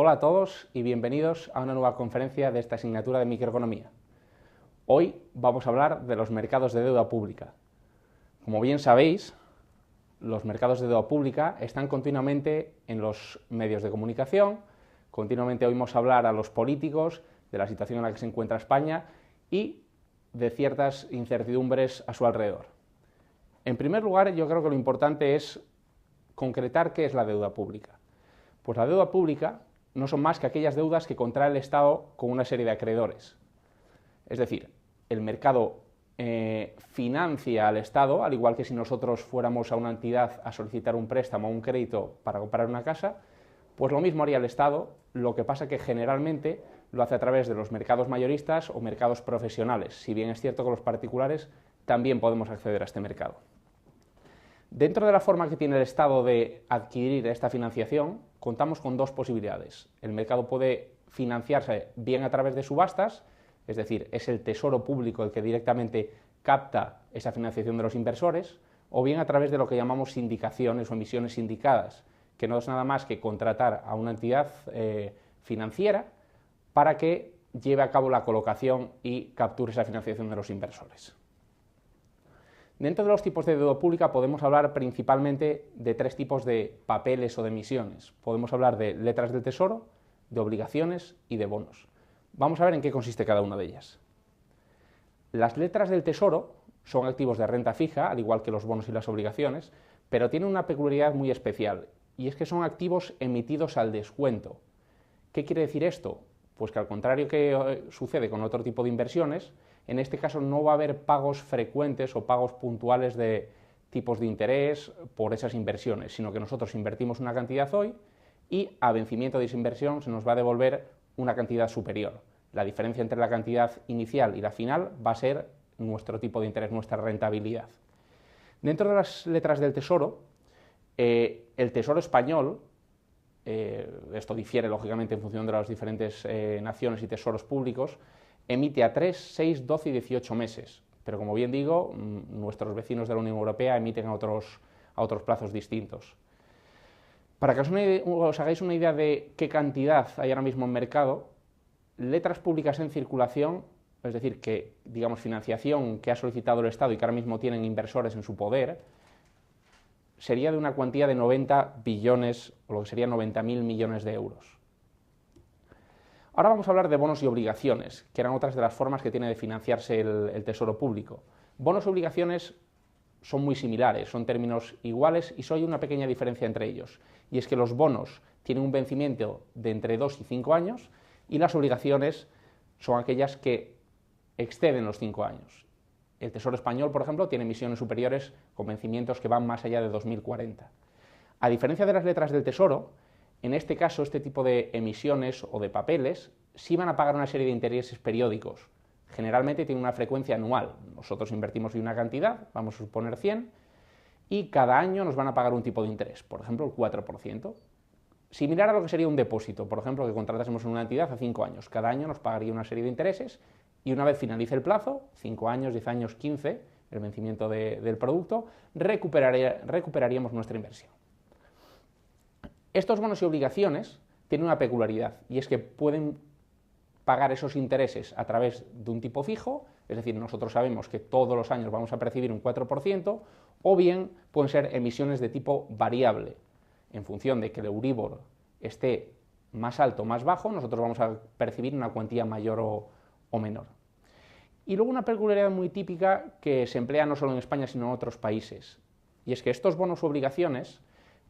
Hola a todos y bienvenidos a una nueva conferencia de esta asignatura de microeconomía. Hoy vamos a hablar de los mercados de deuda pública. Como bien sabéis, los mercados de deuda pública están continuamente en los medios de comunicación, continuamente oímos hablar a los políticos de la situación en la que se encuentra España y de ciertas incertidumbres a su alrededor. En primer lugar, yo creo que lo importante es concretar qué es la deuda pública. Pues la deuda pública no son más que aquellas deudas que contrae el Estado con una serie de acreedores. Es decir, el mercado financia al Estado, al igual que si nosotros fuéramos a una entidad a solicitar un préstamo o un crédito para comprar una casa, pues lo mismo haría el Estado, lo que pasa que generalmente lo hace a través de los mercados mayoristas o mercados profesionales, si bien es cierto que los particulares también podemos acceder a este mercado. Dentro de la forma que tiene el Estado de adquirir esta financiación, contamos con dos posibilidades. El mercado puede financiarse bien a través de subastas, es decir, es el Tesoro Público el que directamente capta esa financiación de los inversores, o bien a través de lo que llamamos sindicaciones o emisiones sindicadas, que no es nada más que contratar a una entidad financiera para que lleve a cabo la colocación y capture esa financiación de los inversores. Dentro de los tipos de deuda pública podemos hablar principalmente de tres tipos de papeles o de emisiones. Podemos hablar de letras del Tesoro, de obligaciones y de bonos. Vamos a ver en qué consiste cada una de ellas. Las letras del Tesoro son activos de renta fija, al igual que los bonos y las obligaciones, pero tienen una peculiaridad muy especial, y es que son activos emitidos al descuento. ¿Qué quiere decir esto? Pues que al contrario que sucede con otro tipo de inversiones, en este caso no va a haber pagos frecuentes o pagos puntuales de tipos de interés por esas inversiones, sino que nosotros invertimos una cantidad hoy y a vencimiento de esa inversión se nos va a devolver una cantidad superior. La diferencia entre la cantidad inicial y la final va a ser nuestro tipo de interés, nuestra rentabilidad. Dentro de las letras del Tesoro, el Tesoro español, esto difiere lógicamente en función de las diferentes naciones y tesoros públicos, emite a 3, 6, 12 y 18 meses, pero como bien digo, nuestros vecinos de la Unión Europea emiten a otros plazos distintos. Para que os hagáis una idea de qué cantidad hay ahora mismo en mercado, letras públicas en circulación, es decir, que digamos financiación que ha solicitado el Estado y que ahora mismo tienen inversores en su poder, sería de una cuantía de 90 billones, o lo que sería 90.000 millones de euros. Ahora vamos a hablar de bonos y obligaciones, que eran otras de las formas que tiene de financiarse el Tesoro Público. Bonos y obligaciones son muy similares, son términos iguales y solo hay una pequeña diferencia entre ellos, y es que los bonos tienen un vencimiento de entre 2 y 5 años y las obligaciones son aquellas que exceden los 5 años. El Tesoro Español, por ejemplo, tiene emisiones superiores con vencimientos que van más allá de 2040. A diferencia de las letras del Tesoro, en este caso, este tipo de emisiones o de papeles sí van a pagar una serie de intereses periódicos. Generalmente tienen una frecuencia anual. Nosotros invertimos una cantidad, vamos a suponer 100, y cada año nos van a pagar un tipo de interés, por ejemplo el 4%. Similar a lo que sería un depósito, por ejemplo, que contratásemos en una entidad a 5 años. Cada año nos pagaría una serie de intereses y una vez finalice el plazo, 5 años, 10 años, 15, el vencimiento del producto, recuperaríamos nuestra inversión. Estos bonos y obligaciones tienen una peculiaridad y es que pueden pagar esos intereses a través de un tipo fijo, es decir, nosotros sabemos que todos los años vamos a percibir un 4%, o bien pueden ser emisiones de tipo variable. En función de que el Euribor esté más alto o más bajo, nosotros vamos a percibir una cuantía mayor o menor. Y luego una peculiaridad muy típica que se emplea no solo en España sino en otros países, y es que estos bonos u obligaciones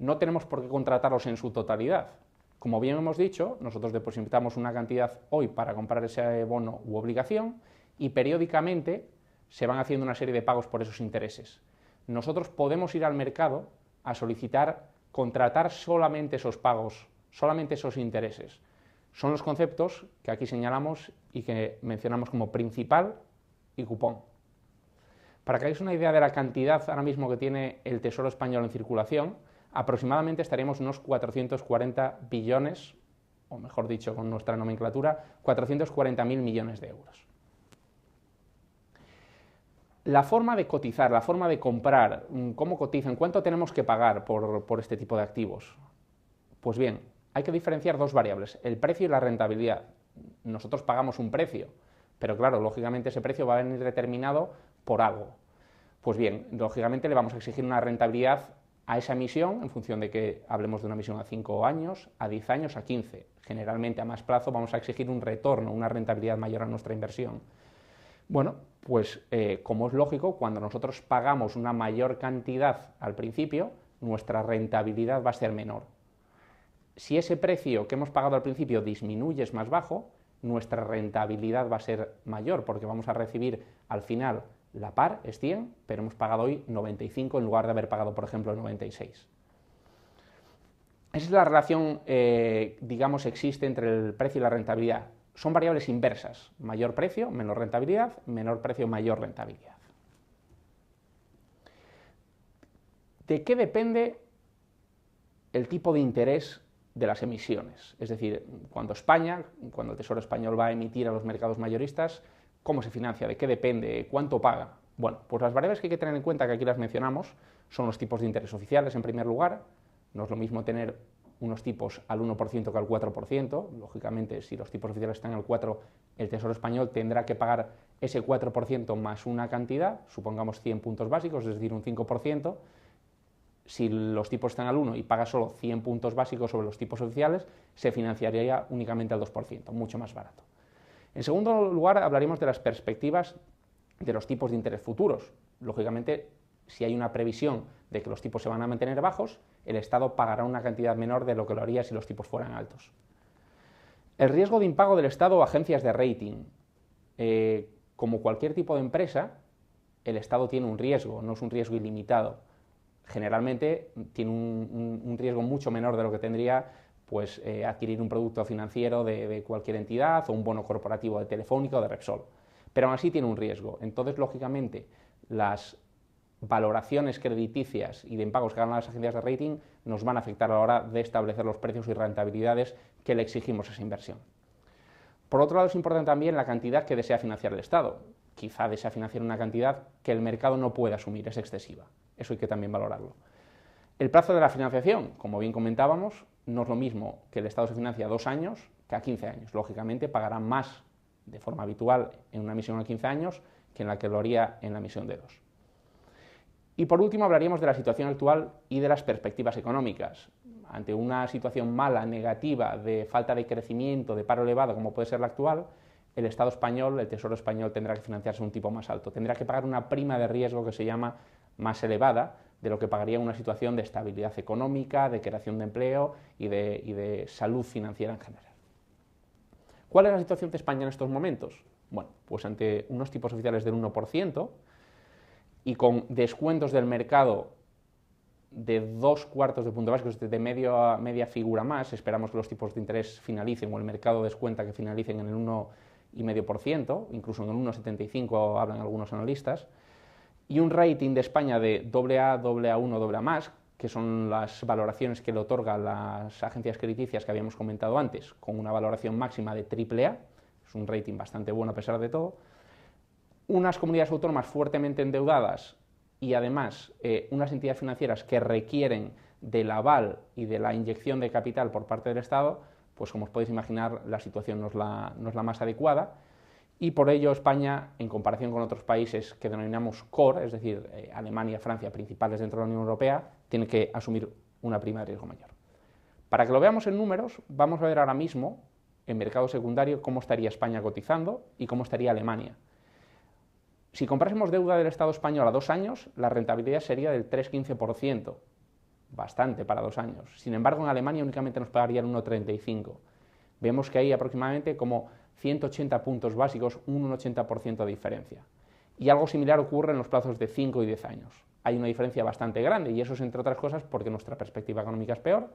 no tenemos por qué contratarlos en su totalidad. Como bien hemos dicho, nosotros depositamos una cantidad hoy para comprar ese bono u obligación y periódicamente se van haciendo una serie de pagos por esos intereses. Nosotros podemos ir al mercado a solicitar contratar solamente esos pagos, solamente esos intereses. Son los conceptos que aquí señalamos y que mencionamos como principal y cupón. Para que hagáis una idea de la cantidad ahora mismo que tiene el Tesoro Español en circulación, aproximadamente estaríamos unos 440 billones, o mejor dicho con nuestra nomenclatura, 440.000 millones de euros. La forma de cotizar, la forma de comprar, cómo cotizan, cuánto tenemos que pagar por este tipo de activos. Pues bien, hay que diferenciar dos variables, el precio y la rentabilidad. Nosotros pagamos un precio, pero claro, lógicamente ese precio va a venir determinado por algo. Pues bien, lógicamente le vamos a exigir una rentabilidad a esa emisión en función de que hablemos de una emisión a 5 años, a 10 años, a 15. Generalmente a más plazo vamos a exigir un retorno, una rentabilidad mayor a nuestra inversión. Bueno, pues como es lógico, cuando nosotros pagamos una mayor cantidad al principio, nuestra rentabilidad va a ser menor. Si ese precio que hemos pagado al principio disminuye, es más bajo, nuestra rentabilidad va a ser mayor porque vamos a recibir al final la par, es 100, pero hemos pagado hoy 95 en lugar de haber pagado, por ejemplo, 96. Esa es la relación, digamos, existe entre el precio y la rentabilidad. Son variables inversas, mayor precio, menor rentabilidad, menor precio, mayor rentabilidad. ¿De qué depende el tipo de interés de las emisiones? Es decir, cuando el Tesoro español va a emitir a los mercados mayoristas, ¿cómo se financia? ¿De qué depende? ¿Cuánto paga? Bueno, pues las variables que hay que tener en cuenta, que aquí las mencionamos, son los tipos de interés oficiales en primer lugar. No es lo mismo tener unos tipos al 1% que al 4%. Lógicamente, si los tipos oficiales están al 4%, el Tesoro español tendrá que pagar ese 4% más una cantidad, supongamos 100 puntos básicos, es decir, un 5%. Si los tipos están al 1 y paga solo 100 puntos básicos sobre los tipos oficiales, se financiaría únicamente al 2%, mucho más barato. En segundo lugar, hablaremos de las perspectivas de los tipos de interés futuros. Lógicamente, si hay una previsión de que los tipos se van a mantener bajos, el Estado pagará una cantidad menor de lo que lo haría si los tipos fueran altos. El riesgo de impago del Estado a agencias de rating. Como cualquier tipo de empresa, el Estado tiene un riesgo, no es un riesgo ilimitado. Generalmente tiene un riesgo mucho menor de lo que tendría pues, adquirir un producto financiero de cualquier entidad o un bono corporativo de Telefónica o de Repsol. Pero aún así tiene un riesgo. Entonces, lógicamente, las valoraciones crediticias y de impagos que hagan las agencias de rating nos van a afectar a la hora de establecer los precios y rentabilidades que le exigimos a esa inversión. Por otro lado, es importante también la cantidad que desea financiar el Estado. Quizá desea financiar una cantidad que el mercado no puede asumir, es excesiva. Eso hay que también valorarlo. El plazo de la financiación, como bien comentábamos, no es lo mismo que el Estado se financia a 2 años que a 15 años. Lógicamente pagará más de forma habitual en una emisión a 15 años que en la que lo haría en la emisión de 2. Y por último hablaríamos de la situación actual y de las perspectivas económicas. Ante una situación mala, negativa, de falta de crecimiento, de paro elevado, como puede ser la actual, el Estado español, el Tesoro español, tendrá que financiarse un tipo más alto. Tendrá que pagar una prima de riesgo que se llama más elevada de lo que pagaría en una situación de estabilidad económica, de creación de empleo y de salud financiera en general. ¿Cuál es la situación de España en estos momentos? Bueno, pues ante unos tipos oficiales del 1% y con descuentos del mercado de 2/4 de punto básico, de media figura más, esperamos que los tipos de interés finalicen, o el mercado descuenta que finalicen en el 1,5%, incluso en el 1,75 hablan algunos analistas, y un rating de España de AA, AA1, AA+, que son las valoraciones que le otorgan las agencias crediticias que habíamos comentado antes, con una valoración máxima de AAA, es un rating bastante bueno a pesar de todo, unas comunidades autónomas fuertemente endeudadas y además unas entidades financieras que requieren del aval y de la inyección de capital por parte del Estado, pues como os podéis imaginar la situación no es la más adecuada, y por ello España, en comparación con otros países que denominamos core, es decir, Alemania, Francia, principales dentro de la Unión Europea, tiene que asumir una prima de riesgo mayor. Para que lo veamos en números, vamos a ver ahora mismo en mercado secundario cómo estaría España cotizando y cómo estaría Alemania. Si comprásemos deuda del Estado español a 2 años, la rentabilidad sería del 3,15%, bastante para 2 años. Sin embargo, en Alemania únicamente nos pagaría el 1,35%. Vemos que hay aproximadamente como 180 puntos básicos, un 80% de diferencia. Y algo similar ocurre en los plazos de 5 y 10 años. Hay una diferencia bastante grande y eso es, entre otras cosas, porque nuestra perspectiva económica es peor,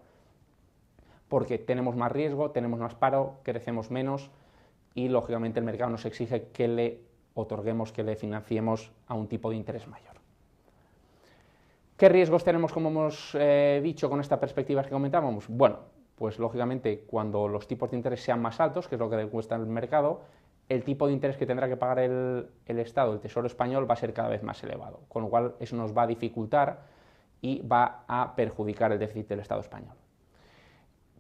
porque tenemos más riesgo, tenemos más paro, crecemos menos y, lógicamente, el mercado nos exige que le otorguemos, que le financiemos a un tipo de interés mayor. ¿Qué riesgos tenemos, como hemos dicho, con estas perspectivas que comentábamos? Bueno, pues lógicamente cuando los tipos de interés sean más altos, que es lo que cuesta el mercado, el tipo de interés que tendrá que pagar el Estado, el Tesoro español, va a ser cada vez más elevado, con lo cual eso nos va a dificultar y va a perjudicar el déficit del Estado español.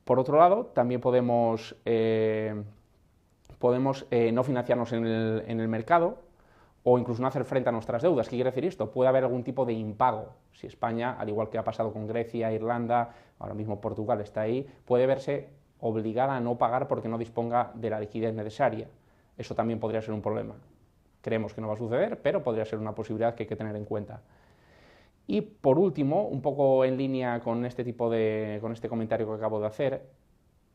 Por otro lado, también podemos no financiarnos en el mercado o incluso no hacer frente a nuestras deudas. ¿Qué quiere decir esto? Puede haber algún tipo de impago. Si España, al igual que ha pasado con Grecia, Irlanda, ahora mismo Portugal está ahí, puede verse obligada a no pagar porque no disponga de la liquidez necesaria. Eso también podría ser un problema. Creemos que no va a suceder, pero podría ser una posibilidad que hay que tener en cuenta. Y por último, un poco en línea con este comentario que acabo de hacer,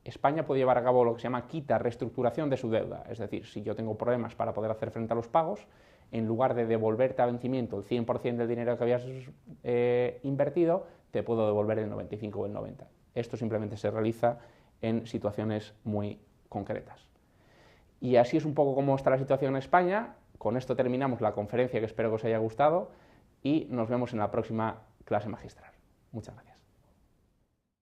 España puede llevar a cabo lo que se llama reestructuración de su deuda. Es decir, si yo tengo problemas para poder hacer frente a los pagos, en lugar de devolverte a vencimiento el 100% del dinero que habías invertido, te puedo devolver el 95 o el 90. Esto simplemente se realiza en situaciones muy concretas. Y así es un poco cómo está la situación en España. Con esto terminamos la conferencia, que espero que os haya gustado, y nos vemos en la próxima clase magistral. Muchas gracias.